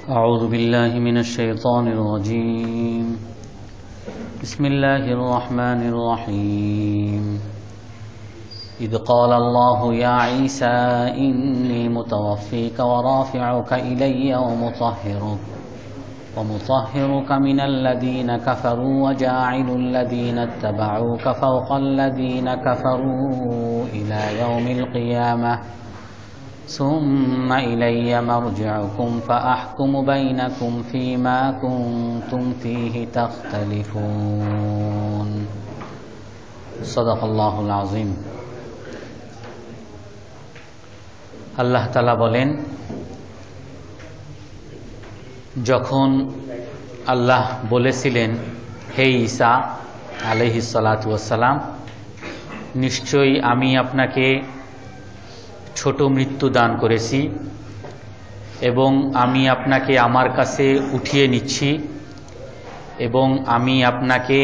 أعوذ بالله من الشيطان الرجيم بسم الله الرحمن الرحيم إذ قال الله يا عيسى إني متوفيك ورافعك إلي ومطهرك من الذين كفروا وجاعل الذين اتبعوك فوق الذين كفروا إلى يوم القيامة ثم إلي مرجعكم فأحكم بينكم فيما كنتم فيه تختلفون صدق الله العظيم। আল্লাহ তাআলা বলেন, যখন আল্লাহ বলেছিলেন, হে ঈসা আলাইহিস সালাতু ওয়াস সালাম, নিশ্চয়ই আমি আপনাকে ছোট মৃত্যু দান করেছি এবং আমি আপনাকে আমার কাছে উঠিয়ে নিচ্ছি এবং আমি আপনাকে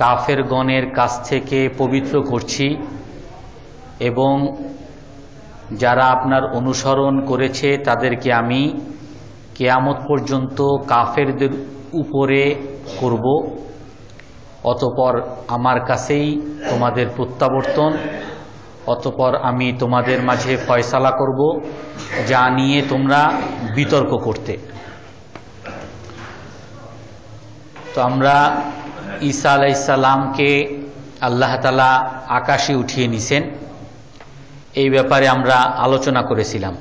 কাফেরগণের কাছ থেকে পবিত্র করছি এবং যারা আপনার অনুসরণ করেছে তাদেরকে আমি কিয়ামত পর্যন্ত কাফেরদের উপরে করব। অতঃপর আমার কাছেই তোমাদের প্রত্যাবর্তন, অতঃপর আমি তোমাদের মাঝে ফয়সালা করব যা নিয়ে তোমরা বিতর্ক করতে। তো আমরা ঈসা আলাইহিস সালামকে আল্লাহ তাআলা আকাশে উঠিয়ে নিছেন, এই ব্যাপারে আমরা আলোচনা করেছিলাম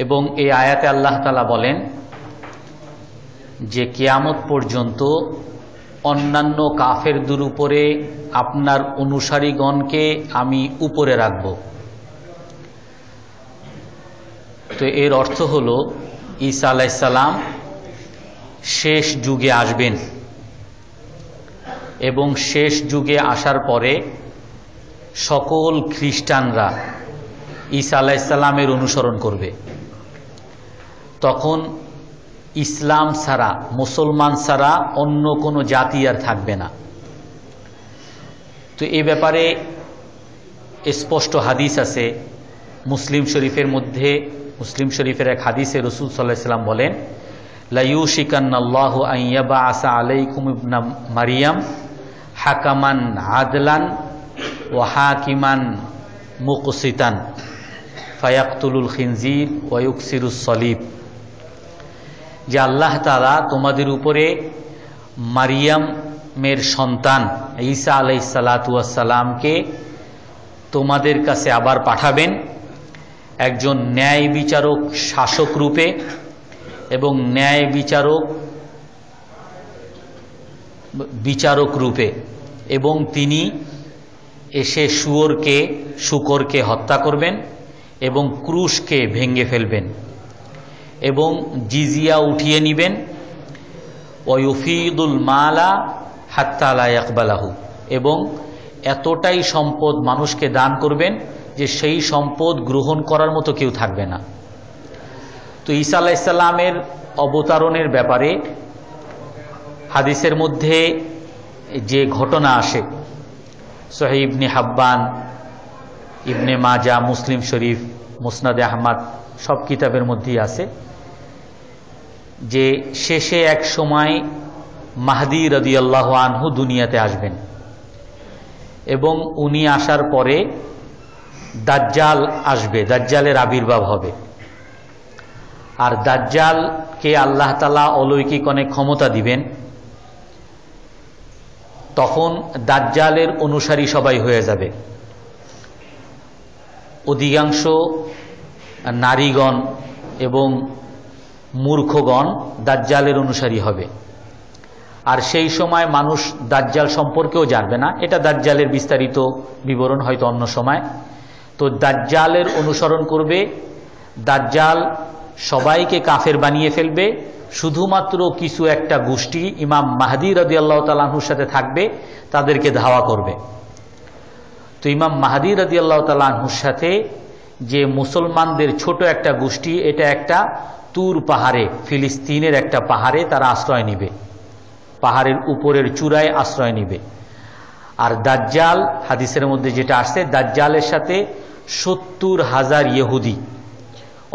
এবং এই আয়াতে আল্লাহ তাআলা বলেন যে কিয়ামত পর্যন্ত অন্যান্য কাফেরদের উপরে আপনার অনুসারীগণকে আমি উপরে রাখব। তো এর অর্থ হলো ঈসা আলাইহিস সালাম শেষ যুগে আসবেন এবং শেষ যুগে আসার পরে সকল খ্রিস্টানরা ঈসা আলাইহিস সালামের অনুসরণ করবে। তখন ইসলাম ছাড়া, মুসলমান ছাড়া অন্য কোনো জাতি আর থাকবে না। তো এই ব্যাপারে স্পষ্ট হাদিস আছে মুসলিম শরীফের মধ্যে। মুসলিম শরীফের এক হাদিসে রাসূল সাল্লাল্লাহু আলাইহি ওয়াসাল্লাম বলেন, লা ইউশিকান্নাল্লাহু আন ইয়াবআসা আলাইকুম ইবনা মারইয়াম হাকামান আদলান ওয়া হাকিমান মুকসিতান ফায়াকতুলুল খিনজির ওয়া ইউকসিরুস সলিব। যে আল্লাহ তাআলা তোমাদের উপরে মারিয়ামের সন্তান ঈসা আলাইহিস সালাতু ওয়াস সালামকে তোমাদের কাছে আবার পাঠাবেন একজন ন্যায় বিচারক শাসক রূপে এবং ন্যায় বিচারক রূপে, এবং তিনি এসে শুকরকে হত্যা করবেন এবং ক্রুশকে ভেঙে ফেলবেন এবং জিজিয়া উঠিয়ে নেবেন। ওয়ুফিদুল মালা হাত্তা লা ইয়াকবালাহু, এবং এতটাই সম্পদ মানুষকে দান করবেন যে সেই সম্পদ গ্রহণ করার মতো কেউ থাকবে না। তো ঈসা আলাইহিস সালামের অবতারণের ব্যাপারে হাদিসের মধ্যে যে ঘটনা আসে, সহিহ ইবনে হাব্বান, ইবনে মাজা, মুসলিম শরীফ, মুসনাদে আহমদ সব কিতাবের মধ্যেই আছে যে শেষে এক সময় মাহদী রাদিয়াল্লাহু আনহু দুনিয়াতে আসবেন এবং উনি আসার পরে দাজ্জাল আসবে, দাজ্জালের আবির্ভাব হবে। আর দাজ্জালকে আল্লাহ তাআলা অলৌকিক অনেক ক্ষমতা দিবেন। তখন দাজ্জালের অনুসারী সবাই হয়ে যাবে। অধিকাংশ নারীগণ এবং মূর্খগণ দাজ্জালের অনুসারী হবে। আর সেই সময় মানুষ দাজ্জাল সম্পর্কেও জানবে না। এটা দাজ্জালের বিস্তারিত বিবরণ হয়তো অন্য সময়। তো দাজ্জালের অনুসরণ করবে, দাজ্জাল সবাইকে কাফের বানিয়ে ফেলবে, শুধুমাত্র কিছু একটা গোষ্ঠী ইমাম মাহদী রাদিয়াল্লাহু তাআলা আনহুর সাথে থাকবে, তাদেরকে ধাওয়া করবে। তো ইমাম মাহদী রাদিয়াল্লাহু তাআলা আনহুর সাথে যে মুসলমানদের ছোট একটা গোষ্ঠী, এটা একটা তুর পাহাড়ে, ফিলিস্তিনের একটা পাহাড়ে তারা আশ্রয় নিবে, পাহাড়ের উপরের চূড়ায় আশ্রয় নিবে। আর দাজ্জাল, হাদিসের মধ্যে যেটা আসছে, দাজ্জালের সাথে 70,000 ইহুদি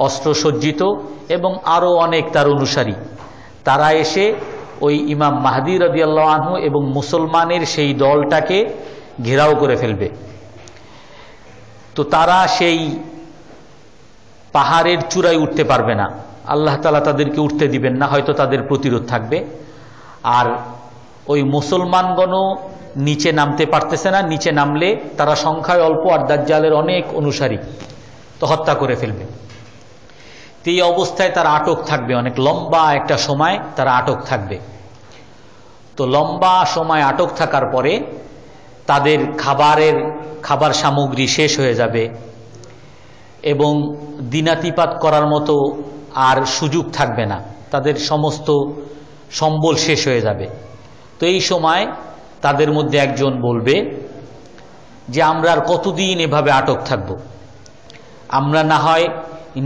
অস্ত্রসজ্জিত এবং আরও অনেক তার অনুসারী, তারা এসে ওই ইমাম মাহদী রাদিয়াল্লাহু আনহু এবং মুসলমানের সেই দলটাকে ঘেরাও করে ফেলবে। তো তারা সেই পাহাড়ের চূড়ায় উঠতে পারবে না, আল্লাহ তাআলা তাদেরকে উঠতে দিবেন না, হয়তো তাদের প্রতিরোধ থাকবে। আর ওই মুসলমানগণও নিচে নামতে পারতেছে না, নিচে নামলে তারা সংখ্যায় অল্প আর দাজ্জালের অনেক অনুসারী, তো হত্যা করে ফেলবে। তো এই অবস্থায় তারা আটক থাকবে, অনেক লম্বা একটা সময় তারা আটক থাকবে। তো লম্বা সময় আটক থাকার পরে তাদের খাবার সামগ্রী শেষ হয়ে যাবে এবং দিনাতিপাত করার মতো আর সুযোগ থাকবে না, তাদের সমস্ত সম্বল শেষ হয়ে যাবে। তো এই সময় তাদের মধ্যে একজন বলবে যে আমরা আর কতদিন এভাবে আটক থাকব, আমরা না হয়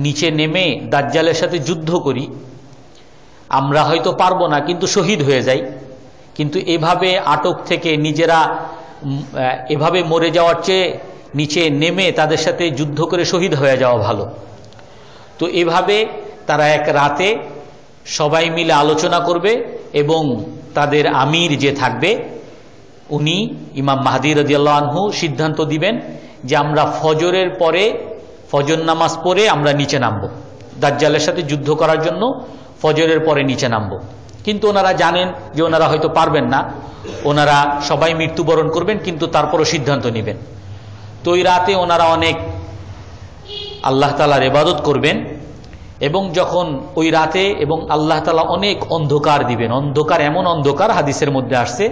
নিচে নেমে দাজ্জালের সাথে যুদ্ধ করি, আমরা হয়তো পারবো না কিন্তু শহীদ হয়ে যাই, কিন্তু এভাবে আটক থেকে নিজেরা এভাবে মরে যাওয়ার চেয়ে নিচে নেমে তাদের সাথে যুদ্ধ করে শহীদ হয়ে যাওয়া ভালো। তো এভাবে তারা এক রাতে সবাই মিলে আলোচনা করবে এবং তাদের আমির যে থাকবে উনি ইমাম মাহদী রাদিয়াল্লাহু আনহু সিদ্ধান্ত দিবেন যে আমরা ফজরের পরে, ফজর নামাজ পড়ে আমরা নিচে নামব, দাজ্জালের সাথে যুদ্ধ করার জন্য ফজরের পরে নিচে নামব। কিন্তু ওনারা জানেন যে ওনারা হয়তো পারবেন না, ওনারা সবাই মৃত্যুবরণ করবেন, কিন্তু তারপরও সিদ্ধান্ত নেবেন। তো ওই রাতে ওনারা অনেক আল্লাহ তাআলার ইবাদত করবেন এবং যখন ওই রাতে এবং আল্লাহ তাআলা অনেক অন্ধকার দিবেন, অন্ধকার এমন অন্ধকার হাদিসের মধ্যে আসছে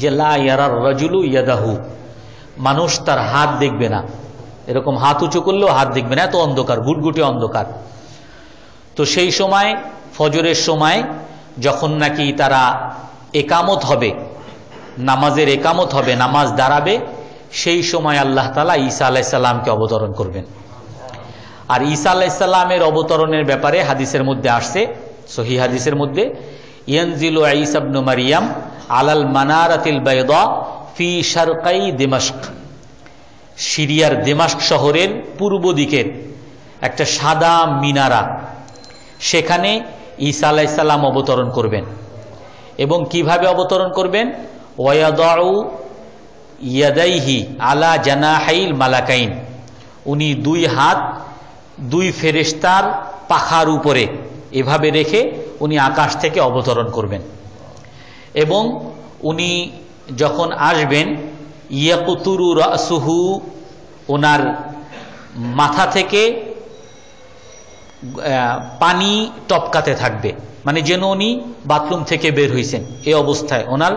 যে লা ইয়ারার রাজুলু ইয়াদাহু, মানুষ তার হাত দেখবে না, এরকম হাত উঁচু করলেও হাত দেখবে না, এত অন্ধকার, গুটগুটে অন্ধকার। তো সেই সময় ফজরের সময় যখন নাকি তারা একামত হবে, নামাজের একামত হবে, নামাজ দাঁড়াবে, সেই সময় আল্লাহ তাআলা ঈসা আলাইহিস সালামকে অবতরণ করবেন। আর ঈসা আলাইহিস সালামের অবতরণের ব্যাপারে হাদিসের মধ্যে আসছে, সহিহ হাদিসের মধ্যে, ইয়ানজিলু ঈসা ইবনে মারইয়াম আলাল মানারাতিল বাইদা ফি শারকাই দিমাশক, সিরিয়ার দিমাশক শহরের পূর্ব দিকের একটা সাদা মিনারা, সেখানে ঈসা আলাইহিস সালাম অবতরণ করবেন। এবং কিভাবে অবতরণ করবেন? ওয়ায়াদাউ ইয়াদাইহি আলা জানাহাইল মালাকাইন, উনি দুই হাত দুই ফেরেশতার পাখার উপরে এভাবে রেখে উনি আকাশ থেকে অবতরণ করবেন। এবং উনি যখন আসবেন ইয়াকুতুরু রাসুহু, ওনার মাথা থেকে পানি টপকাতে থাকবে, মানে যেন উনি বাথরুম থেকে বের হয়েছেন এই অবস্থায় ওনার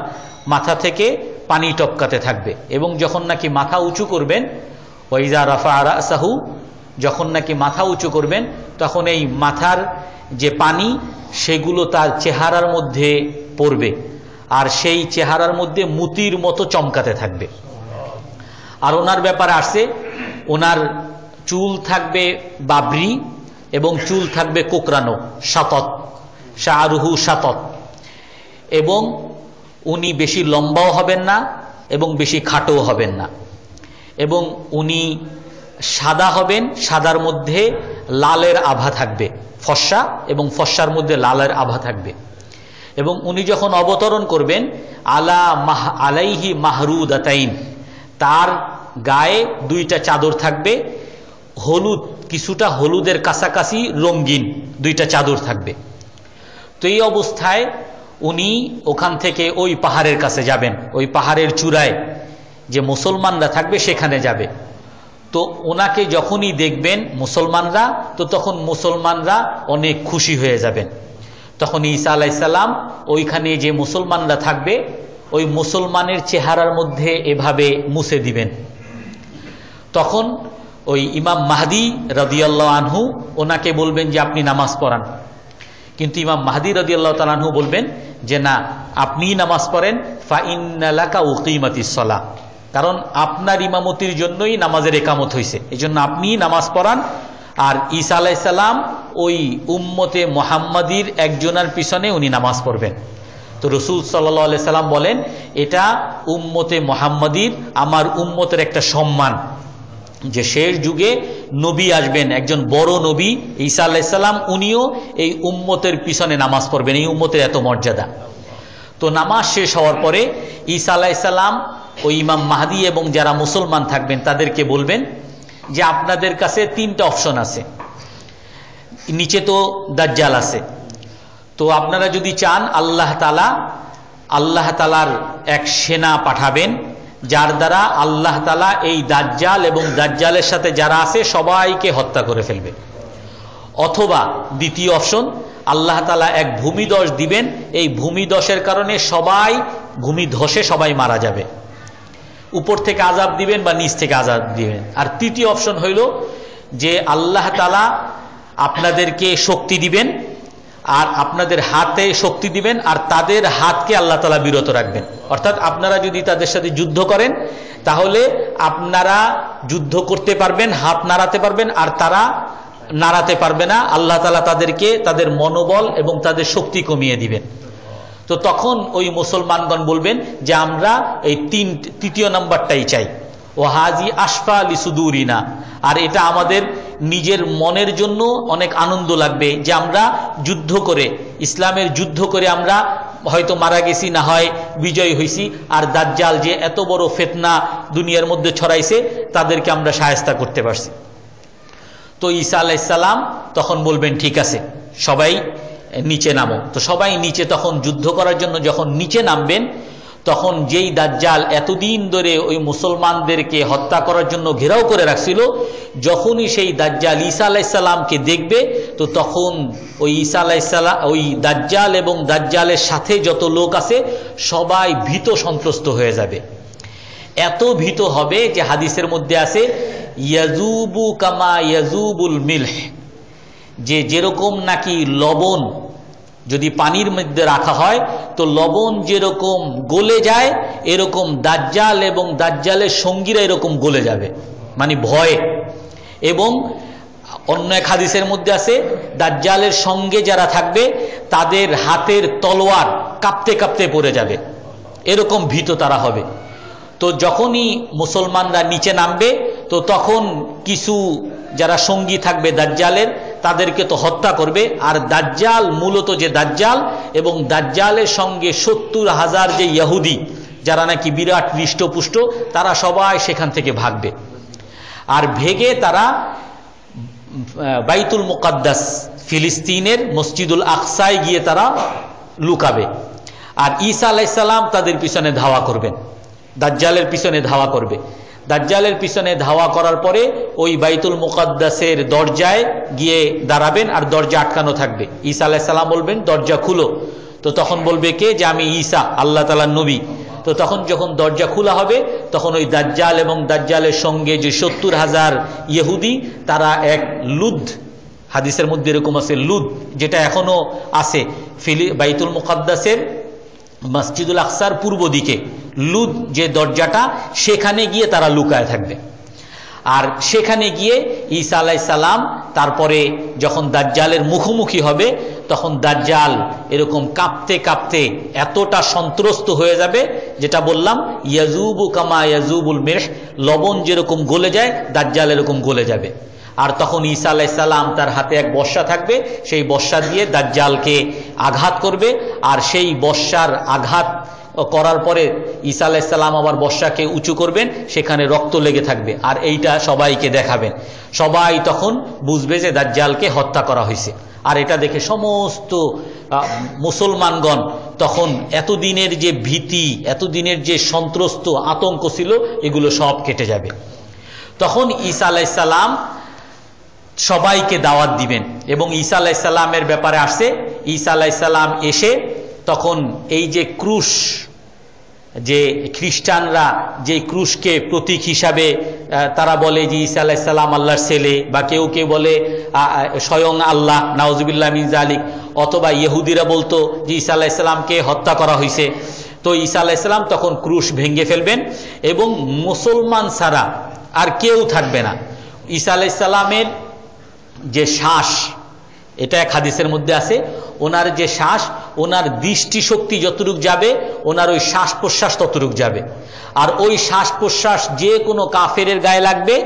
মাথা থেকে পানি টপকাতে থাকবে। এবং যখন নাকি মাথা উঁচু করবেন, ওয়াইজা রাফা রাসাহু, যখন নাকি মাথা উঁচু করবেন তখন এই মাথার যে পানি সেগুলো তার চেহারার মধ্যে পড়বে, আর সেই চেহারার মধ্যে মুতির মতো চমকাতে থাকবে। আর ওনার ব্যাপারে আসছে, ওনার চুল থাকবে বাবরি এবং চুল থাকবে কোকড়ানো, শাতত, শাহরুহু শাতত, এবং উনি বেশি লম্বাও হবেন না এবং বেশি খাটোও হবেন না, এবং উনি সাদা হবেন, সাদার মধ্যে লালের আভা থাকবে, ফর্সা এবং ফর্সার মধ্যে লালের আভা থাকবে। এবং উনি যখন অবতরণ করবেন আলাইহি মাহরুদাতাইন, তার গায়ে দুইটা চাদর থাকবে, হলুদ, কিছুটা হলুদের কাছাকাছি রঙিন দুইটা চাদর থাকবে। তো এই অবস্থায় উনি ওখান থেকে ওই পাহাড়ের কাছে যাবেন, ওই পাহাড়ের চূড়ায় যে মুসলমানরা থাকবে সেখানে যাবে। তো ওনাকে যখনই দেখবেন মুসলমানরা, তো তখন মুসলমানরা অনেক খুশি হয়ে যাবেন। তখন ঈসা আলাইহিস সালাম ওইখানে যে মুসলমানরা থাকবে ওই মুসলমানের চেহারার মধ্যে এভাবে মুছে দিবেন। তখন ওই ইমাম মাহদী রাদিয়াল্লাহু আনহু ওনাকে বলবেন যে আপনি নামাজ পড়ান, কিন্তু ইমাম মাহদী রাদিয়াল্লাহু তাআলা আনহু বলবেন যে না, আপনিই নামাজ পড়েন, ফা ইন্না লাকা উকিমাতিস সালাহ, কারণ আপনার ইমামতির জন্যই নামাজের একামত হয়েছে, এই জন্য আপনিই নামাজ পড়ান। আর ঈসা আলাইহিস সালাম ওই উম্মতে মুহাম্মাদির একজনের পিছনে উনি নামাজ পড়বেন। তো রাসূল সাল্লাল্লাহু আলাইহি সাল্লাম বলেন এটা উম্মতে মুহাম্মাদির, আমার উম্মতের একটা সম্মান, যে শেষ যুগে নবী আসবেন, একজন বড় নবী ঈসা আলাইহিস সালাম, উনিও এই উম্মতের পিছনে নামাজ পড়বেন। এই উম্মতের এত মর্যাদা। তো নামাজ শেষ হওয়ার পরে ঈসা আলাইহিস সালাম ওই ইমাম মাহদী এবং যারা মুসলমান থাকবেন তাদেরকে বলবেন যে আপনাদের কাছে তিনটা অপশন আছে, নিচে তো দাজ্জাল আছে, তো আপনারা যদি চান আল্লাহ তাআলার এক সেনা পাঠাবেন যার দ্বারা আল্লাহ তাআলা এই দাজ্জাল এবং দাজ্জালের সাথে যারা আছে সবাইকে হত্যা করে ফেলবে। অথবা দ্বিতীয় অপশন, আল্লাহ তাআলা এক ভূমিধস দিবেন, এই ভূমিধসের কারণে ভূমিধসে সবাই মারা যাবে। উপর থেকে আযাব দিবেন বা নিচ থেকে আযাব দিবেন। আর তৃতীয় অপশন হইল যে আল্লাহ তাআলা আপনাদেরকে শক্তি দিবেন, আর আপনাদের হাতে শক্তি দিবেন, আর তাদের হাতকে আল্লাহ তাআলা বিরত রাখবেন। অর্থাৎ আপনারা যদি তাদের সাথে যুদ্ধ করেন তাহলে আপনারা যুদ্ধ করতে পারবেন, হাত নাড়াতে পারবেন, আর তারা নাড়াতে পারবে না। আল্লাহ তাআলা তাদেরকে তাদের মনোবল এবং তাদের শক্তি কমিয়ে দিবেন। তো তখন ওই মুসলমানগণ বলবেন যে আমরা এই তৃতীয় নাম্বারটাই চাই, ও হাজি আশফা লিসুদুরিনা, আর এটা আমাদের নিজের মনের জন্য অনেক আনন্দ লাগবে যে আমরা যুদ্ধ করে, ইসলামের যুদ্ধ করে আমরা হয়তো মারা গেছি, না হয় বিজয় হয়েছি, আর দাজ্জাল যে এত বড় ফিতনা দুনিয়ার মধ্যে ছড়াইছে তাদেরকে আমরা শায়েস্তা করতে পারছি। তো ঈসা আলাইহিস সালাম তখন বলবেন ঠিক আছে সবাই নিচে নামো। তো সবাই নিচে তখন যুদ্ধ করার জন্য যখন নিচে নামবেন, তখন যেই দাজ্জাল এতদিন ধরে ওই মুসলমানদেরকে হত্যা করার জন্য ঘেরাও করে রাখছিল, যখনই সেই দাজ্জাল ঈসা আলাইহিস সালামকে দেখবে, তো তখন ওই ঈসা আলাইহিস সালাম, ওই দাজ্জাল এবং দাজ্জালের সাথে যত লোক আছে সবাই ভীত সন্ত্রস্ত হয়ে যাবে। এত ভীত হবে যে হাদিসের মধ্যে আছে ইয়াজুবু কামা ইয়াজুবুল মিলহ, যে যেরকম নাকি লবণ যদি পানির মধ্যে রাখা হয় তো লবণ যেরকম গলে যায়, এরকম দাজ্জাল এবং দাজ্জালের সঙ্গীরা এরকম গলে যাবে, মানে ভয়ে। এবং অন্য এক হাদিসের মধ্যে আছে দাজ্জালের সঙ্গে যারা থাকবে তাদের হাতের তলোয়ার কাঁপতে কাঁপতে পড়ে যাবে, এরকম ভীত তারা হবে। তো যখনই মুসলমানরা নিচে নামবে, তো তখন কিছু যারা সঙ্গী থাকবে দাজ্জালের তাদেরকে তো হত্যা করবে। আর দাজ্জাল মূলত যে দাজ্জাল এবং দাজ্জালের সঙ্গে 70,000 যে ইহুদি যারা নাকি বিরাট হৃষ্টপুষ্ট, তারা সবাই সেখান থেকে ভাগবে। আর ভেগে তারা বাইতুল মুকাদ্দাস ফিলিস্তিনের মসজিদুল আকসায় গিয়ে তারা লুকাবে। আর ঈসা আলাইহিস সালাম তাদের পিছনে ধাওয়া করবেন, দাজ্জালের পিছনে ধাওয়া করবে। দাজ্জালের পিছনে ধাওয়া করার পরে ওই বাইতুল মুকাদ্দাসের দরজায় গিয়ে দাঁড়াবেন, আর দরজা আটকানো থাকবে। ঈসা আলাইহিস সালাম বলবেন দরজা খুলো। তো তখন বলবে কে, যে আমি ঈসা, আল্লাহ তাআলার নবী। তো তখন যখন দরজা খোলা হবে, তখন ওই দাজ্জাল এবং দাজ্জালের সঙ্গে যে 70,000 ইহুদি, তারা এক লুদ, হাদিসের মধ্যে এরকম আছে লুদ, যেটা এখনো আছে বাইতুল মুকাদ্দাসের মসজিদুল আকসার পূর্ব দিকে লুদ যে দরজাটা, সেখানে গিয়ে তারা লুকায় থাকবে। আর সেখানে গিয়ে ঈসা আলাইহিস সালাম তারপরে যখন দাজ্জালের মুখোমুখি হবে, তখন দাজ্জাল এরকম কাঁপতে কাঁপতে এতটা সন্ত্রস্ত হয়ে যাবে, যেটা বললাম ইয়াজুবু কামা ইয়াজুবুল মিলহ, লবণ যেরকম গলে যায় দাজ্জাল এরকম গলে যাবে। আর তখন ঈসা আলাইহিস সালাম তার হাতে এক বর্শা থাকবে, সেই বর্শা দিয়ে দাজ্জালকে আঘাত করবে। আর সেই বর্শার আঘাত করার পরে ঈসা আলাইহিস সালাম আবার বর্শাকে উঁচু করবেন, সেখানে রক্ত লেগে থাকবে। আর এইটা সবাইকে দেখাবেন, সবাই তখন বুঝবে যে দাজ্জালকে হত্যা করা হয়েছে। আর এটা দেখে সমস্ত মুসলমানগণ তখন এতদিনের যে ভীতি, এতদিনের যে সন্ত্রস্ত আতঙ্ক ছিল, এগুলো সব কেটে যাবে। তখন ঈসা আলাইহিস সালাম সবাইকে দাওয়াত দিবেন। এবং ঈসা আলাইহিস সালামের ব্যাপারে আসছে, ঈসা আলাইহিস সালাম এসে তখন এই যে ক্রুশ, যে খ্রিস্টানরা যে ক্রুশকে প্রতীক হিসাবে তারা বলে যে ঈসা আলাইহিস সালাম আল্লাহর ছেলে, বা কেউ কেউ বলে স্বয়ং আল্লাহ, নাউজুবিল্লাহ মিন যালিক, অথবা ইহুদিরা বলতো যে ঈসা আলাইহিস সালামকে হত্যা করা হয়েছে। তো ঈসা আলাইহিস সালাম তখন ক্রুশ ভেঙে ফেলবেন এবং মুসলমান ছাড়া আর কেউ থাকবে না। ঈসা আলাইহিস সালামের যে শ্বাস, এটা এক হাদিসের মধ্যে আছে, ওনার যে শ্বাস, ওনার দৃষ্টিশক্তি যতটুক যাবে, ওনার ওই শ্বাস প্রশ্বাস ততটুক যাবে। আর ওই শ্বাস প্রশ্বাস যে কোনো কাফেরের গায়ে লাগবে,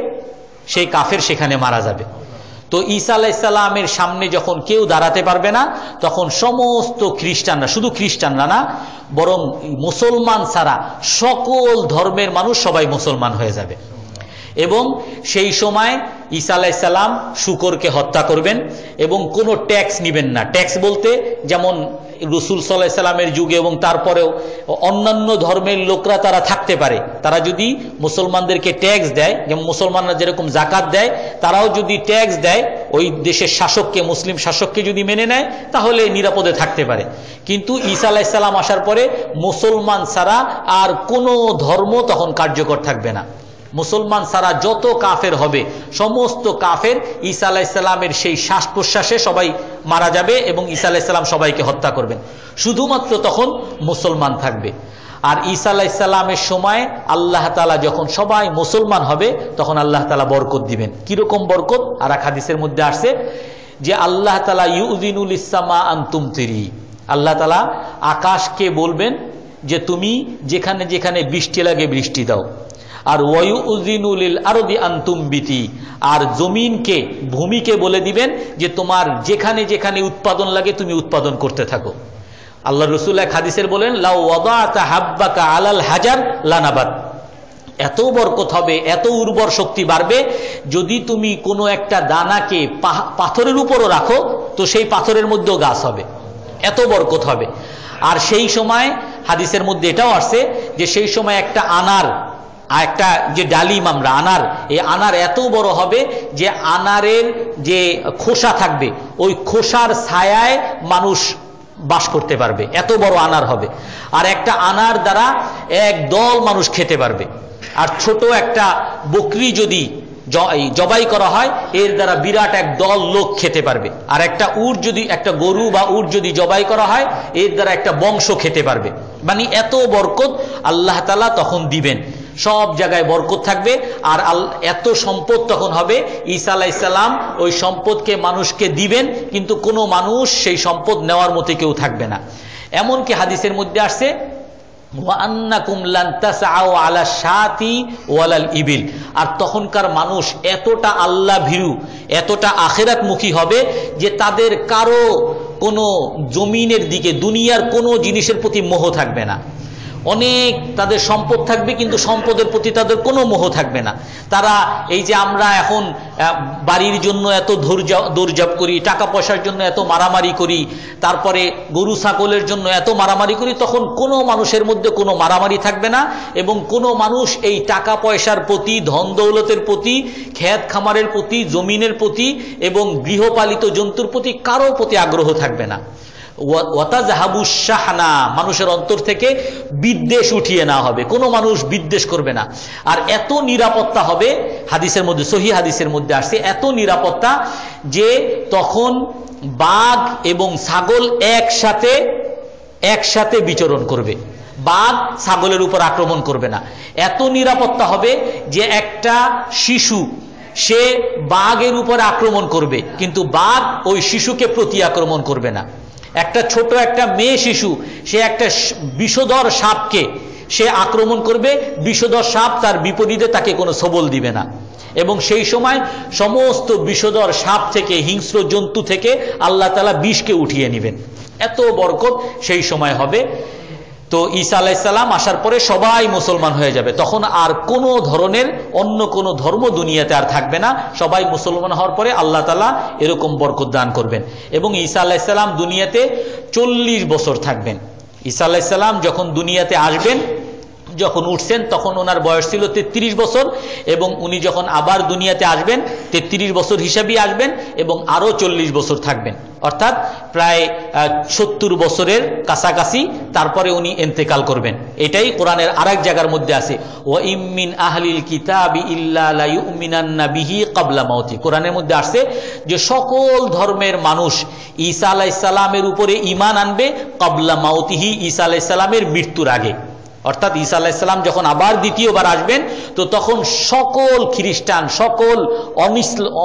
সেই কাফের সেখানে মারা যাবে। তো ঈসা আলাইহিস সালামের সামনে যখন কেউ দাঁড়াতে পারবে না, তখন সমস্ত খ্রিস্টানরা, শুধু খ্রিস্টানরা না বরং মুসলমান ছাড়া সকল ধর্মের মানুষ সবাই মুসলমান হয়ে যাবে। এবং সেই সময় ঈসা আলাইহিস সালাম শূকরকে হত্যা করবেন এবং কোনো ট্যাক্স নেবেন না। ট্যাক্স বলতে যেমন রাসূল সাল্লাল্লাহু আলাইহি সাল্লামের যুগে এবং তারপরেও অন্যান্য ধর্মের লোকরা তারা থাকতে পারে, তারা যদি মুসলমানদেরকে ট্যাক্স দেয়, যেমন মুসলমানরা যেরকম জাকাত দেয়, তারাও যদি ট্যাক্স দেয় ওই দেশের শাসককে, মুসলিম শাসককে যদি মেনে নেয়, তাহলে নিরাপদে থাকতে পারে। কিন্তু ঈসা আলাইহিস সালাম আসার পরে মুসলমান ছাড়া আর কোনো ধর্ম তখন কার্যকর থাকবে না। মুসলমান ছাড়া যত কাফের হবে সমস্ত কাফের ঈসা আলাইহিস সালামের সেই শ্বাস প্রশ্বাসে সবাই মারা যাবে এবং ঈসা আলাইহিস সালাম সবাইকে হত্যা করবেন। শুধুমাত্র তখন মুসলমান থাকবে। আর ঈসা আলাইহিস সালামের সময় আল্লাহ তাআলা যখন সবাই মুসলমান হবে তখন আল্লাহ তাআলা বরকত দিবেন। কিরকম বরকত? আর এক হাদিসের মধ্যে আসছে যে আল্লাহ তাআলা ইউযিনুল ইসসামা আন তুমতিরি, আল্লাহ তাআলা আকাশকে বলবেন যে তুমি যেখানে যেখানে বৃষ্টি লাগে বৃষ্টি দাও। আর ওয়ায়ুযিনুলিল আরদি আন তুমবিতি, আর জমিনকে, ভূমিকে বলে দিবেন যে তোমার যেখানে যেখানে উৎপাদন লাগে তুমি উৎপাদন করতে থাকো। আল্লাহ রাসূল এক হাদিসের বলেন লাউ ওয়াদাতা হাব্বাকা আলাল হাজার লানাবাত, এত বরকত হবে, এত উর্বর শক্তি বাড়বে, যদি তুমি কোনো একটা দানাকে পাথরের উপরও রাখো তো সেই পাথরের মধ্যেও গাছ হবে, এত বরকত হবে। আর সেই সময় হাদিসের মধ্যে এটাও আসছে যে সেই সময় একটা আনার, আর একটা যে ডালিম আমরা আনার, এই আনার এত বড় হবে যে আনারের যে খোসা থাকবে ওই খোসার ছায়ায় মানুষ বাস করতে পারবে, এত বড় আনার হবে। আর একটা আনার দ্বারা এক দল মানুষ খেতে পারবে। আর ছোট একটা বকরি যদি জবাই করা হয় এর দ্বারা বিরাট এক দল লোক খেতে পারবে। আর একটা উট যদি, একটা গরু বা উট যদি জবাই করা হয় এর দ্বারা একটা বংশ খেতে পারবে। মানে এত বরকত আল্লাহ তাআলা তখন দিবেন, সব জায়গায় বরকত থাকবে। আর এত সম্পদ তখন হবে, ঈসা আলাইহিস সালাম ওই সম্পদকে মানুষকে দিবেন, কিন্তু কোনো মানুষ সেই সম্পদ নেওয়ার মতো কেউ থাকবে না। এমনকি হাদিসের মধ্যে আসছে ওয়ান্নাকুম লান তাসআউ আলা শাতি ওয়ালাল ইবিল, আর তখনকার মানুষ এতটা আল্লাহ ভীরু, এতটা আখিরাতমুখী হবে যে তাদের কারো কোনো জমিনের দিকে, দুনিয়ার কোনো জিনিসের প্রতি মোহ থাকবে না। অনেক তাদের সম্পদ থাকবে কিন্তু সম্পদের প্রতি তাদের কোনো মোহ থাকবে না। তারা এই যে আমরা এখন বাড়ির জন্য এত দৌড়ঝাঁপ করি, টাকা পয়সার জন্য এত মারামারি করি, তারপরে গরু ছাগলের জন্য এত মারামারি করি, তখন কোনো মানুষের মধ্যে কোনো মারামারি থাকবে না এবং কোনো মানুষ এই টাকা পয়সার প্রতি, ধন দৌলতের প্রতি, ক্ষেত খামারের প্রতি, জমিনের প্রতি এবং গৃহপালিত জন্তুর প্রতি কারো প্রতি আগ্রহ থাকবে না। ওয়াতাযহাবু শাহনা, মানুষের অন্তর থেকে বিদ্বেষ উঠিয়ে নেওয়া হবে, কোনো মানুষ বিদ্বেষ করবে না। আর এত নিরাপত্তা হবে, হাদিসের মধ্যে, সহিহ হাদিসের মধ্যে আসছে, এত নিরাপত্তা যে তখন বাঘ এবং ছাগল একসাথে বিচরণ করবে, বাঘ ছাগলের উপর আক্রমণ করবে না। এত নিরাপত্তা হবে যে একটা শিশু সে বাঘের উপর আক্রমণ করবে কিন্তু বাঘ ওই শিশুকে প্রতি আক্রমণ করবে না। একটা ছোট একটা মেয়ে শিশু সে একটা বিষধর সাপকে সে আক্রমণ করবে, বিষধর সাপ তার বিপরীতে তাকে কোনো সবল দিবে না। এবং সেই সময় সমস্ত বিষধর সাপ থেকে, হিংস্র জন্তু থেকে আল্লাহ তাআলা বিষকে উঠিয়ে নেবেন। এত বরকত সেই সময় হবে। তো ঈসা আলাইহিস সালাম আসার পরে সবাই মুসলমান হয়ে যাবে, তখন আর কোনো ধরনের অন্য কোনো ধর্ম দুনিয়াতে আর থাকবে না। সবাই মুসলমান হওয়ার পরে আল্লাহ তাআলা এরকম বরকত দান করবেন। এবং ঈসা আলাইহিস সালাম দুনিয়াতে 40 বছর থাকবেন। ঈসা আলাইহিস সালাম যখন দুনিয়াতে আসবেন, যখন উঠছেন তখন ওনার বয়স ছিল 33 বছর এবং উনি যখন আবার দুনিয়াতে আসবেন 33 বছর হিসাবেই আসবেন এবং আরো 40 বছর থাকবেন, অর্থাৎ প্রায় 70 বছরের কাছাকাছি। তারপরে উনি ইন্তেকাল করবেন। এটাই কোরআনের আরেক জায়গার মধ্যে আছে, ওয়া ইম মিন আহলিল কিতাবি ইল্লা লা ইউমিনান্না বিহি ক্বাবলা মাউতি। কোরআনের মধ্যে আসছে যে সকল ধর্মের মানুষ ঈসা আলাইহিস সালামের উপরে ঈমান আনবে ক্বাবলা মাউতিহি, ঈসা আলাইহিস সালামের মৃত্যুর আগে। অর্থাৎ ঈসা আলাইহিস সালাম যখন আবার দ্বিতীয়বার আসবেন তো তখন সকল খ্রিস্টান, সকল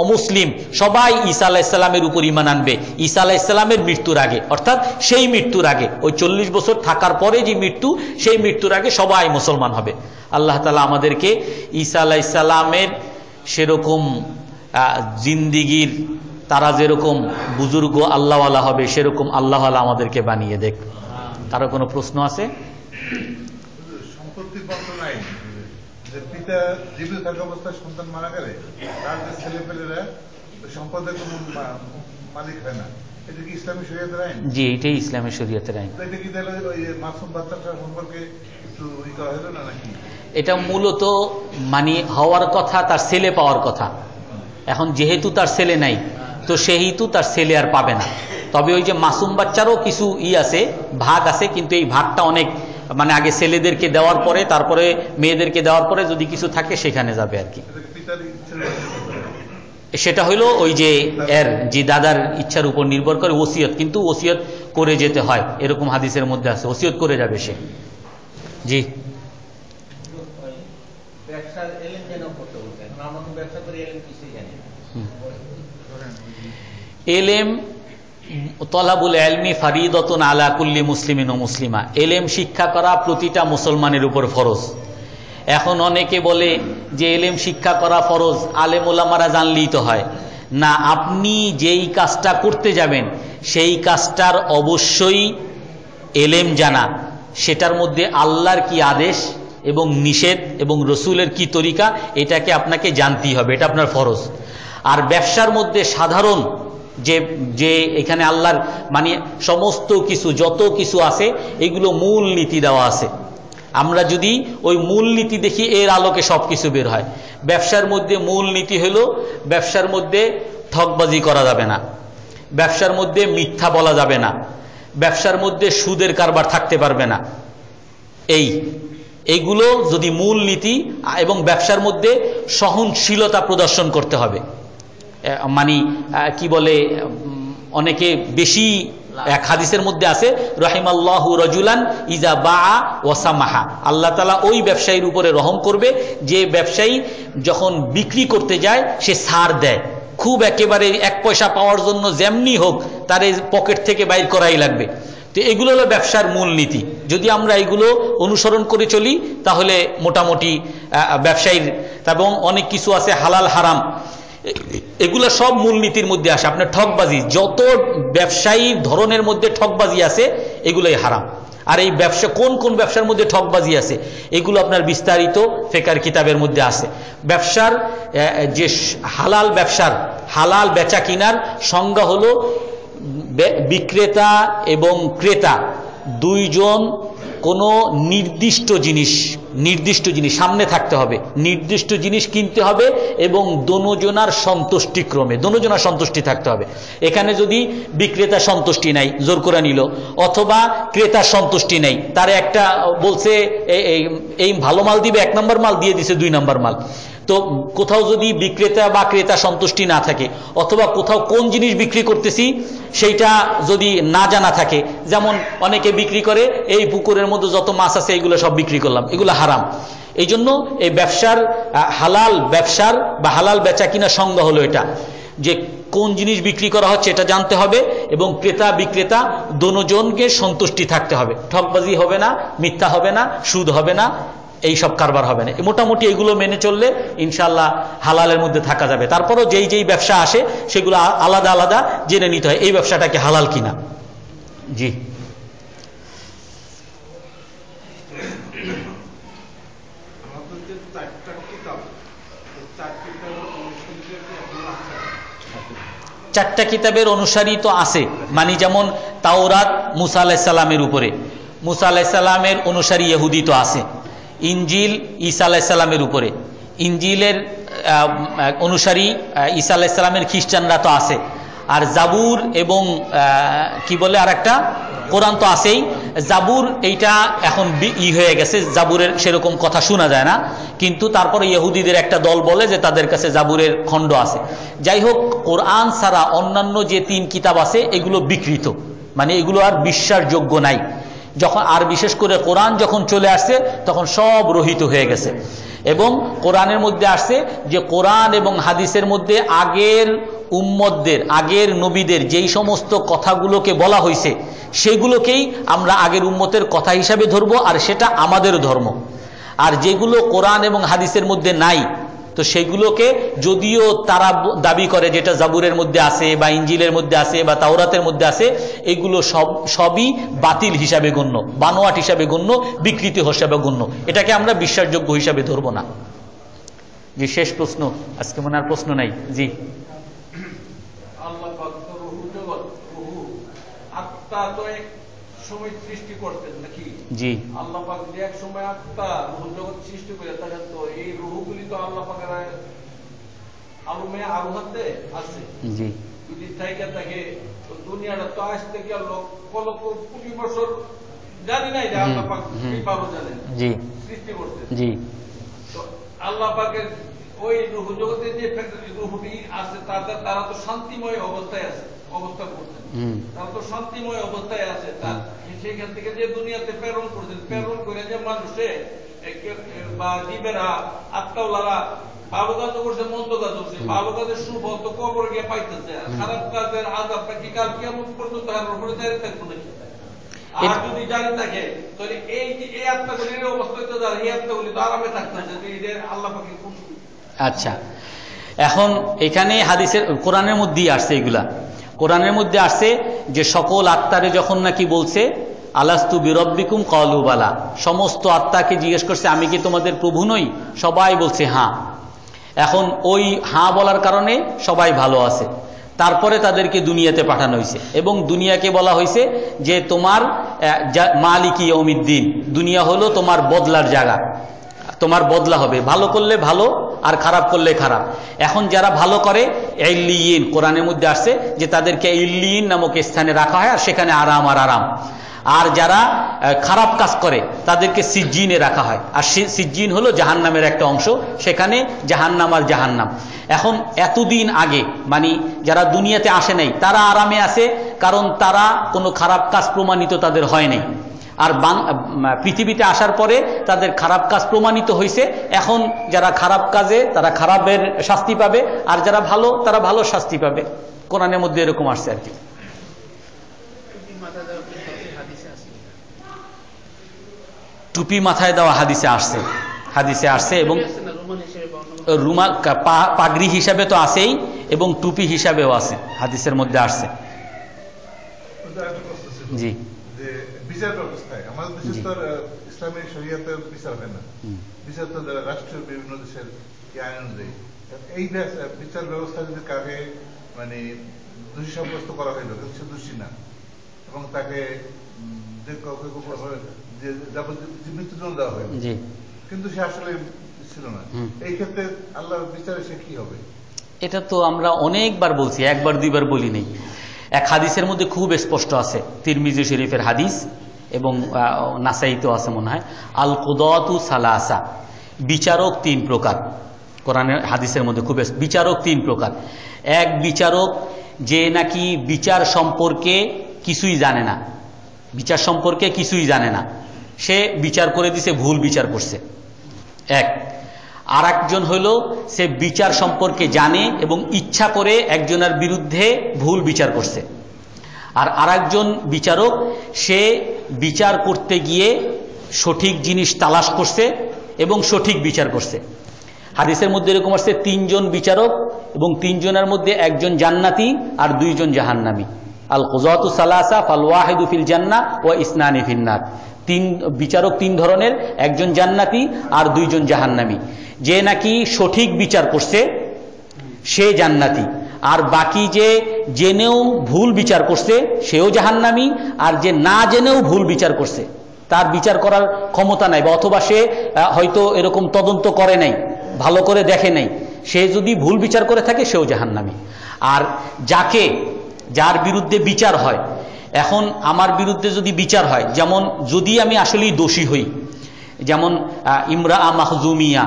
অমুসলিম সবাই ঈসা আলাইহিস সালামের উপর ঈমান আনবে ঈসা আলাইহিস সালামের মৃত্যুর আগে। অর্থাৎ সেই মৃত্যুর আগে, ওই 40 বছর থাকার পরে যে মৃত্যু, সেই মৃত্যুর আগে সবাই মুসলমান হবে। আল্লাহ তাআলা আমাদেরকে ঈসা আলাইহিস সালামের সেরকম জিন্দিগির তারা যেরকম বুজুর্গ আল্লাহওয়ালা হবে সেরকম আল্লাহওয়ালা আমাদেরকে বানিয়ে দেখ। কারো কোনো প্রশ্ন আছে? সম্পত্তি বন্টনায় যে পিতা জীবিত থাকা অবস্থায় সন্তান মারা গেলে তার যে ছেলেপেলেরা সম্পদের কোনো মালিক হয় না, এটা কি ইসলামী শরীয়তের আইন? জি, এটাই ইসলামী শরীয়তের আইন। এটা কি তাহলে ওই মাসুম বাচ্চাটা সম্পর্কে একটু ই করা হলো না নাকি? এটা মূলত মানে হওয়ার কথা তার ছেলে পাওয়ার কথা। এখন যেহেতু তার ছেলে নাই, তো সেহেতু তার ছেলে আর পাবে না। তবে ওই যে মাসুম বাচ্চারও কিছু আছে, ভাগ আছে, কিন্তু এই ভাগটা অনেক মানে আগে ছেলেদেরকে দেওয়ার পরে তারপরে মেয়েদেরকে দেওয়ার পরে যদি কিছু থাকে সেখানে যাবে আর কি। সেটা হইলো ওই যে এর যে দাদার ইচ্ছার উপর নির্ভর করে ওসিয়ত, কিন্তু ওসিয়ত করে যেতে হয়, এরকম হাদিসের মধ্যে আছে, ওসিয়ত করে যাবে সে। জি, এলেম তলাবুল এলমি ফারিদতুন আলা কুল্লি মুসলিমিন ও মুসলিমা, এলেম শিক্ষা করা প্রতিটা মুসলমানের উপর ফরজ। এখন অনেকে বলে যে এলেম শিক্ষা করা ফরজ, আলেম ওলামারা জানলেই তো হয় না। আপনি যেই কাজটা করতে যাবেন সেই কাজটার অবশ্যই এলেম জানা, সেটার মধ্যে আল্লাহর কি আদেশ এবং নিষেধ এবং রসুলের কি তরিকা, এটাকে আপনাকে জানতেই হবে, এটা আপনার ফরজ। আর ব্যবসার মধ্যে সাধারণ যে এখানে আল্লাহর মানে সমস্ত কিছু যত কিছু আছে এগুলো মূল নীতি দেওয়া আছে। আমরা যদি ওই মূল নীতি দেখি, এর আলোকে সবকিছু বের হয়। ব্যবসার মধ্যে মূল নীতি হলো ব্যবসার মধ্যে ঠকবাজি করা যাবে না, ব্যবসার মধ্যে মিথ্যা বলা যাবে না, ব্যবসার মধ্যে সুদের কারবার থাকতে পারবে না। এইগুলো যদি মূল নীতি, এবং ব্যবসার মধ্যে সহনশীলতা প্রদর্শন করতে হবে। মানে কি বলে, অনেকে বেশি, এক হাদিসের মধ্যে আছে রাহিমাল্লাহু রাজুলান ইজা বাআ ওয়া সামাহা, আল্লাহ তাআলা ওই ব্যবসায়ীর উপরে রহম করবে যে ব্যবসায়ী যখন বিক্রি করতে যায় সে ছাড় দেয়, খুব একেবারে এক পয়সা পাওয়ার জন্য যেমনি হোক তার পকেট থেকে বাইর করাই লাগবে। তো এগুলো হলো ব্যবসার মূল নীতি। যদি আমরা এগুলো অনুসরণ করে চলি তাহলে মোটামুটি ব্যবসায়ীর, এবং অনেক কিছু আছে হালাল হারাম, এগুলো সব মূলনীতির মধ্যে আসে। আপনার ঠকবাজি, যত ব্যবসায়ীর ধরনের মধ্যে ঠকবাজি আছে এগুলোই হারাম। আর এই ব্যবসা কোন কোন ব্যবসার মধ্যে ঠকবাজি আছে এগুলো আপনার বিস্তারিত ফিকহের কিতাবের মধ্যে আছে। ব্যবসার যে হালাল, ব্যবসার হালাল বেচা কিনার সংজ্ঞা হলো বিক্রেতা এবং ক্রেতা দুইজন কোনো নির্দিষ্ট জিনিস সামনে থাকতে হবে, নির্দিষ্ট জিনিস কিনতে হবে এবং দোনোজনার সন্তুষ্টিক্রমে, দোনোজনার সন্তুষ্টি থাকতে হবে। এখানে যদি বিক্রেতা সন্তুষ্টি নাই, জোর করে নিল, অথবা ক্রেতার সন্তুষ্টি নেই, তার একটা বলছে এই ভালো মাল দিবে, 1 নম্বর মাল দিয়ে দিছে 2 নম্বর মাল। তো কোথাও যদি বিক্রেতা বা ক্রেতা সন্তুষ্টি না থাকে, অথবা কোথাও কোন জিনিস বিক্রি করতেছি সেইটা যদি না জানা থাকে, যেমন অনেকে বিক্রি করে এই পুকুরের মধ্যে যত মাছ আছে এগুলো সব বিক্রি করলাম, এগুলো হারাম। এই জন্য এই ব্যবসার হালাল ব্যবসার বা হালাল বেচা কিনা সংজ্ঞা হলো এটা, যে কোন জিনিস বিক্রি করা হচ্ছে এটা জানতে হবে এবং ক্রেতা বিক্রেতা দোনোজনকে সন্তুষ্টি থাকতে হবে। ঠকবাজি হবে না, মিথ্যা হবে না, সুদ হবে না, এই সব কারবার হবে না। মোটামুটি এগুলো মেনে চললে ইনশাআল্লাহ হালালের মধ্যে থাকা যাবে। তারপরও যেই ব্যবসা আসে সেগুলো আলাদা আলাদা জেনে নিতে হয় এই ব্যবসাটা কি হালাল কিনা। জি, চারটা কিতাবের অনুসারী তো আছে, মানে যেমন তাওরাত মুসা আলাইহিস সালামের উপরে, মুসা আলাইহিস সালামের অনুসারী ইহুদি তো আছে। ইনজিল ঈসা আলাইহিস সালামের উপরে, ইনজিলের অনুসারী ঈসা আলাইহিস সালামের খ্রিস্টানরা তো আছে। আর জাবুর এবং কি বলে আর একটা কোরআন তো আছেই। জাবুর এইটা এখন হয়ে গেছে, জাবুরের সেরকম কথা শোনা যায় না, কিন্তু তারপরে ইহুদিদের একটা দল বলে যে তাদের কাছে জাবুরের খণ্ড আছে। যাই হোক, কোরআন ছাড়া অন্যান্য যে 3 কিতাব আছে এগুলো বিকৃত, মানে এগুলো আর বিশ্বাসযোগ্য নাই। যখন আর বিশেষ করে কোরআন যখন চলে আসছে তখন সব রহিত হয়ে গেছে। এবং কোরআনের মধ্যে আসছে যে কোরআন এবং হাদিসের মধ্যে আগের উম্মতদের, আগের নবীদের যেই সমস্ত কথাগুলোকে বলা হয়েছে সেগুলোকেই আমরা আগের উম্মতের কথা হিসাবে ধরবো, আর সেটা আমাদের ধর্ম। আর যেগুলো কোরআন এবং হাদিসের মধ্যে নাই তো সেগুলোকে যদিও তারা দাবি করে যেটা জাবুরের মধ্যে আছে বা ইঞ্জিলের মধ্যে আছে বা তাওরাতের মধ্যে আছে, এগুলো সবই বাতিল হিসাবে গণ্য, বানোয়াট হিসাবে গণ্য, বিকৃতি হিসাবে গণ্য। এটাকে আমরা বিশ্বাসযোগ্য হিসাবে ধরবো না। জি, শেষ প্রশ্ন, আজকে মনে আর প্রশ্ন নাই। জি, আল্লাহ পাক তো রূহ জগৎ, রূহ আত্মা তো এক সময় সৃষ্টি করতেন নাকি? জি, আল্লাহ পাক যে এক সময় আত্মা রূহ জগৎ সৃষ্টি করে থাকেন, তো এই রূহগুলি তো আল্লাহ পাকের আলমে আরোহাতে আছে। জি, যদি থাইকা থাকে তো দুনিয়াটা তো আজ থেকে লক্ষ লক্ষ কোটি বছর জানি নাই যে আল্লাহ পাক কি ভালো জানেন জি, সৃষ্টি করতেন। জি, তো আল্লাহ পাকের ওই রূহ জগতে যে রূহটি আছে তারা তো শান্তিময় অবস্থায় আছে, অবস্থান করছেন, তারা তো শান্তিময় অবস্থায় আছে। তার সেখান থেকে যে দুনিয়াতে প্রেরণ করছেন, প্রেরণ করে যে মানুষে বা জীবেরা আত্মাওয়ালারা ভালো কাজও করছে, মন্দ কাজও করছে, ভালো কাজের সুফল তো কবর গিয়ে পাইতেছে, আর খারাপ কাজের আযাবটা কি কাল কিয়ামত পর্যন্ত আর উপরে দাঁড়িয়ে থাকবো নাকি? আর যদি জানি থাকে তাহলে এই যে এই আত্মাগুলির অবস্থায় তো এই আত্মাগুলি তো আরামে থাকতেছে, এদের আল্লাহ পাকের কোন। আচ্ছা, এখন এখানে হাদিসের কোরআনের মধ্যেই আসছে, এগুলা কোরআনের মধ্যে আসছে যে সকল আত্মারে যখন নাকি বলছে আলাস্তু বিরব্বিকুম ক্বালু বালা, সমস্ত আত্মাকে জিজ্ঞেস করছে আমি কি তোমাদের প্রভু নই? সবাই বলছে হ্যাঁ। এখন ওই হ্যাঁ বলার কারণে সবাই ভালো আছে। তারপরে তাদেরকে দুনিয়াতে পাঠানো হয়েছে এবং দুনিয়াকে বলা হয়েছে যে তোমার মালিক ইয়াউমিদ্দিন, দুনিয়া হলো তোমার বদলার জায়গা, তোমার বদলা হবে, ভালো করলে ভালো আর খারাপ করলে খারাপ। এখন যারা ভালো করে ইল্লিয়িন, কোরআনের মধ্যে আসছে যে তাদেরকে ইল্লিয়িন নামক স্থানে রাখা হয় আর সেখানে আরাম আর আরাম। আর যারা খারাপ কাজ করে তাদেরকে সিজ্জিনে রাখা হয়, আর সিজ্জিন হলো জাহান্নামের একটা অংশ, সেখানে জাহান্নাম আর জাহান্নাম। এখন এতদিন আগে মানে যারা দুনিয়াতে আসে নাই তারা আরামে আছে, কারণ তারা কোনো খারাপ কাজ প্রমাণিত তাদের হয় নাই। আর পৃথিবীতে আসার পরে তাদের খারাপ কাজ প্রমাণিত হয়েছে, এখন যারা খারাপ কাজে তারা খারাপের শাস্তি পাবে, আর যারা ভালো তারা ভালো শাস্তি পাবে। কোরআনের মধ্যে এরকম আসছে আর কি। টুপি মাথায় দেওয়া হাদিসে আসছে, হাদিসে আসছে, এবং রুমাল পাগড়ি হিসাবে তো আছেই এবং টুপি হিসাবেও আছে, হাদিসের মধ্যে আসছে। জি, যে বিচার ব্যবস্থায় আমাদের দেশে তো ইসলামিক শরিয়াতের বিচার হয় না, বিচার তো রাষ্ট্রীয় বিভিন্ন দেশের আইন অনুযায়ী। এই বিচার ব্যবস্থা যদি কাকে মানে দোষী সাব্যস্ত করা হইল, কিন্তু সে দোষী না, এবং তাকে মৃত্যুদণ্ড দেওয়া হইল, কিন্তু সে আসলে ছিল না, এই ক্ষেত্রে আল্লাহর বিচারে সে কি হবে? এটা তো আমরা অনেকবার বলছি, একবার দুইবার বলি নেই। এক হাদিসের মধ্যে খুব স্পষ্ট আছে, তিরমিজি শরীফের হাদিস এবং নাসাইতেও আছে মনে হয়, আল কুদাতু সালাসা, বিচারক তিন প্রকার। কোরআনের হাদিসের মধ্যে খুব বিচারক তিন প্রকার। এক বিচারক যে নাকি বিচার সম্পর্কে কিছুই জানে না, বিচার সম্পর্কে কিছুই জানে না, সে বিচার করে দিছে, ভুল বিচার করছে এক। আর একজন হইল সে বিচার সম্পর্কে জানে এবং ইচ্ছা করে একজনের বিরুদ্ধে ভুল বিচার করছে। আর আরেকজন বিচারক সে বিচার করতে গিয়ে সঠিক জিনিস তালাশ করছে এবং সঠিক বিচার করছে। হাদিসের মধ্যে এরকম আসছে তিনজন বিচারক এবং তিনজনের মধ্যে একজন জান্নাতি আর দুইজন জাহান্নামী। আল কুযাতু সালাসা ফাল ওয়াহিদু ফিল জান্নাহ ওয়া ইসনানি ফিন্নার। তিন বিচারক তিন ধরনের, একজন জান্নাতি আর দুইজন জাহান্নামী। যে নাকি সঠিক বিচার করছে সে জান্নাতি, আর বাকি যে জেনেও ভুল বিচার করছে সেও জাহান্নামী, আর যে না জেনেও ভুল বিচার করছে তার বিচার করার ক্ষমতা নাই, বা অথবা সে হয়তো এরকম তদন্ত করে নাই, ভালো করে দেখে নাই, সে যদি ভুল বিচার করে থাকে সেও জাহান্নামী। আর যার বিরুদ্ধে বিচার হয়, এখন আমার বিরুদ্ধে যদি বিচার হয়, যেমন যদি আমি আসলেই দোষী হই, যেমন ইমরা মাখজুমিয়া,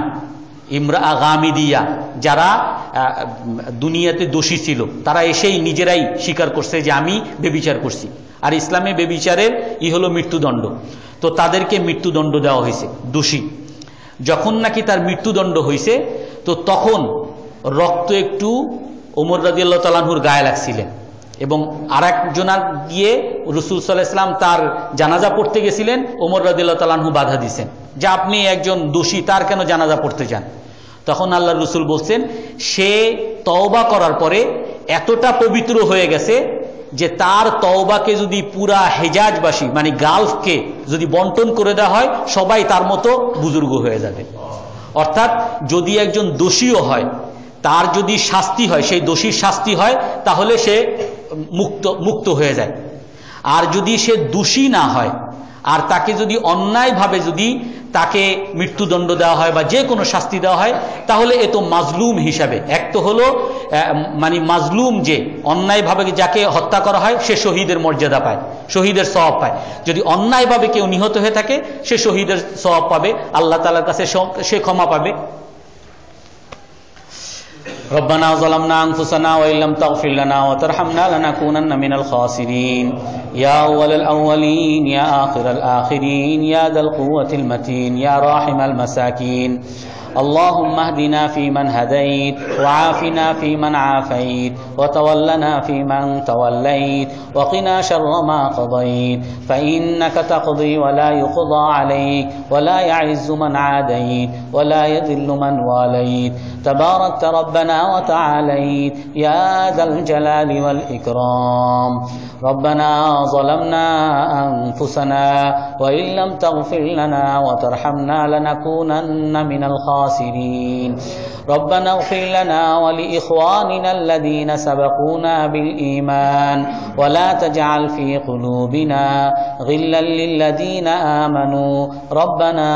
ইমরা গামিদিয়া, যারা দুনিয়াতে দোষী ছিল তারা এসেই নিজেরাই স্বীকার করছে যে আমি বেবিচার করছি, আর ইসলামে বেবিচারের হলো মৃত্যুদণ্ড, তো তাদেরকে মৃত্যুদণ্ড দেওয়া হয়েছে দোষী। যখন নাকি তার মৃত্যুদণ্ড হয়েছে তো তখন রক্ত একটু ওমর রাদিয়াল্লাহু তাআলা আনহুর গায়ে লাগছিলেন, এবং আর একজনার গিয়ে রাসূল সাল্লাল্লাহু আলাইহি ওয়াসাল্লাম তার জানাজা পড়তে গেছিলেন, ওমর রাদিয়াল্লাহু তাআলা আনহু বাধা দিয়েছেন যে আপনি একজন দোষী, তার কেন জানাজা পড়তে যান? তখন আল্লাহ রসুল বলছেন সে তওবা করার পরে এতটা পবিত্র হয়ে গেছে যে তার তওবাকে যদি পুরা হেজাজবাসী মানে গালফকে যদি বন্টন করে দেওয়া হয়, সবাই তার মতো বুজুর্গ হয়ে যাবে। অর্থাৎ যদি একজন দোষীও হয়, তার যদি শাস্তি হয়, সেই দোষীর শাস্তি হয়, তাহলে সে মুক্ত হয়ে যায়। আর যদি সে দোষী না হয়, আর তাকে যদি অন্যায়ভাবে যদি তাকে মৃত্যুদণ্ড দেওয়া হয় বা যে কোনো শাস্তি দেওয়া হয়, তাহলে এ তো মাজলুম হিসাবে, এক তো হলো মানে মাজলুম যে অন্যায়ভাবে যাকে হত্যা করা হয় সে শহীদের মর্যাদা পায়, শহীদের সওয়াব পায়। যদি অন্যায়ভাবে কেউ নিহত হয়ে থাকে সে শহীদের সওয়াব পাবে, আল্লাহ তাআলার কাছে সে ক্ষমা পাবে। ربنا ظلمنا أنفسنا وإن لم تغفر لنا وترحمنا لنكونن من الخاسرين يا أول الأولين يا آخر الآخرين يا ذا القوة المتين يا راحم المساكين اللهم اهدنا فيمن هديت وعافنا فيمن عافيت وتولنا فيمن توليت وقنا شر ما قضيت فإنك تقضي ولا يقضى عليك ولا يعز من عاديت ولا يذل من واليت تباركت ربنا وتعاليت يا ذا الجلال والإكرام ربنا ظلمنا أنفسنا وإن لم تغفر لنا وترحمنا لنكونن من الخاسرين ربنا اغفر لنا ولإخواننا الذين سبقونا بالإيمان ولا تجعل في قلوبنا غلا للذين آمنوا ربنا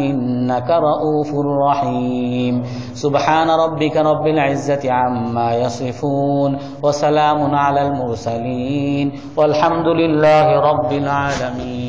إنك رؤوف رحيم سبحان ربك رب العزة عما يصفون وسلام على المرسلين والحمد لله رب العالمين